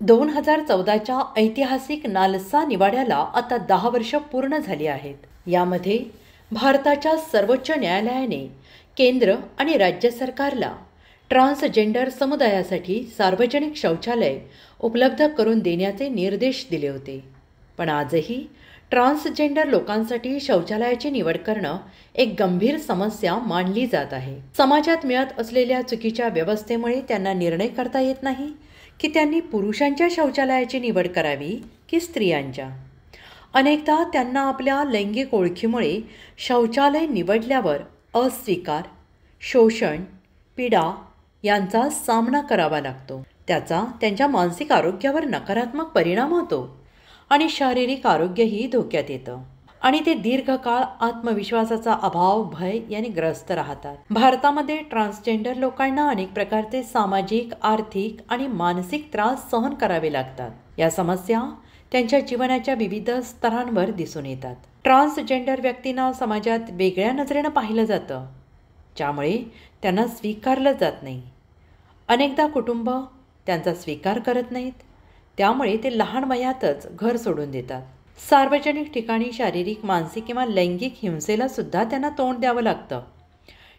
2014च्या ऐतिहासिक नालसा निवाड्याला आता 10 वर्ष पूर्ण झाली आहेत. यामध्ये भारताच्या सर्वोच्च न्यायालयाने केंद्र आणि राज्य सरकारला ट्रान्सजेंडर समुदायासाठी सार्वजनिक शौचालय उपलब्ध करून देण्याचे निर्देश दिले होते. पण आजही ट्रान्सजेंडर लोकांसाठी शौचालयाची निवड करणं एक गंभीर समस्या मानली जात आहे. समाजात मिळत असलेल्या चुकीच्या व्यवस्थेमुळे त्यांना निर्णय करता येत नाही की त्यांनी पुरुषांच्या शौचालयाची निवड करावी की स्त्रियांच्या. अनेकदा त्यांना आपल्या लैंगिक ओळखीमुळे शौचालय निवडल्यावर अस्वीकार, शोषण, पीडा यांचा सामना करावा लागतो. त्याचा त्यांच्या मानसिक आरोग्यावर नकारात्मक परिणाम होतो आणि शारीरिक आरोग्यही धोक्यात येतं आणि ते दीर्घकाळ आत्मविश्वासाचा अभाव, भय यांनी ग्रस्त राहतात. भारतामध्ये ट्रान्सजेंडर लोकांना अनेक प्रकारचे सामाजिक, आर्थिक आणि मानसिक त्रास सहन करावे लागतात. या समस्या त्यांच्या जीवनाच्या विविध स्तरांवर दिसून येतात. ट्रान्सजेंडर व्यक्तींना समाजात वेगळ्या नजरेनं पाहिलं जातं, ज्यामुळे त्यांना स्वीकारलं जात नाही. अनेकदा कुटुंब त्यांचा स्वीकार करत नाहीत, त्यामुळे ते लहान वयातच घर सोडून देतात. सार्वजनिक ठिकाणी शारीरिक, मानसिक किंवा लैंगिक हिंसेला सुद्धा त्यांना तोंड द्यावं लागतं.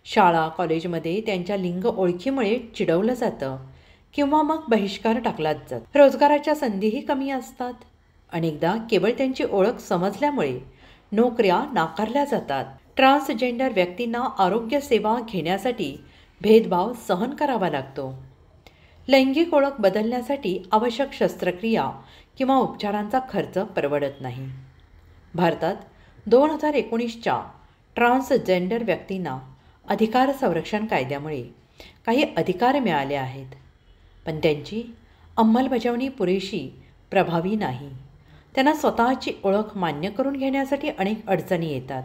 शाळा, कॉलेजमध्ये त्यांच्या लिंग ओळखीमुळे चिडवलं जातं किंवा मग बहिष्कार टाकलाच जातो. रोजगाराच्या संधीही कमी असतात. अनेकदा केवळ त्यांची ओळख समजल्यामुळे नोकऱ्या नाकारल्या जातात. ट्रान्सजेंडर व्यक्तींना आरोग्य सेवा घेण्यासाठी भेदभाव सहन करावा लागतो. लैंगिक ओळख बदलण्यासाठी आवश्यक शस्त्रक्रिया किंवा उपचारांचा खर्च परवडत नाही. भारतात 2019च्या ट्रान्सजेंडर व्यक्तींना अधिकार संरक्षण कायद्यामुळे काही अधिकार मिळाले आहेत, पण त्यांची अंमलबजावणी पुरेशी प्रभावी नाही. त्यांना स्वतःची ओळख मान्य करून घेण्यासाठी अनेक अडचणी येतात.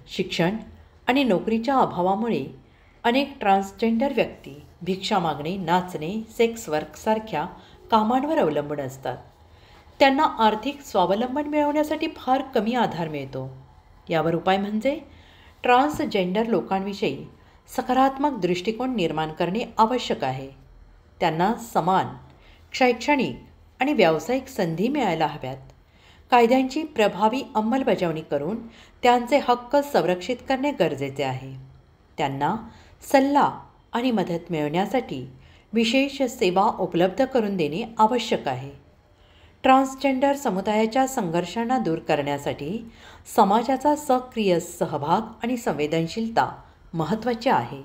शिक्षण आणि नोकरीच्या अभावामुळे अनेक ट्रान्सजेंडर व्यक्ती भिक्षा मागणे, नाचणे, सेक्स वर्कसारख्या कामांवर अवलंबून असतात. त्यांना आर्थिक स्वावलंबन मिळवण्यासाठी फार कमी आधार मिळतो. यावर उपाय म्हणजे ट्रान्सजेंडर लोकांविषयी सकारात्मक दृष्टिकोन निर्माण करणे आवश्यक आहे. त्यांना समान शैक्षणिक आणि व्यावसायिक संधी मिळायला हव्यात. कायद्यांची प्रभावी अंमलबजावणी करून त्यांचे हक्क संरक्षित करणे गरजेचे आहे. त्यांना सल्ला आणि मदत मिळवण्यासाठी विशेष सेवा उपलब्ध करून देणे आवश्यक आहे. ट्रान्सजेंडर समुदायाच्या संघर्षांना दूर करण्यासाठी समाजाचा सक्रिय सहभाग आणि संवेदनशीलता महत्त्वाची आहे.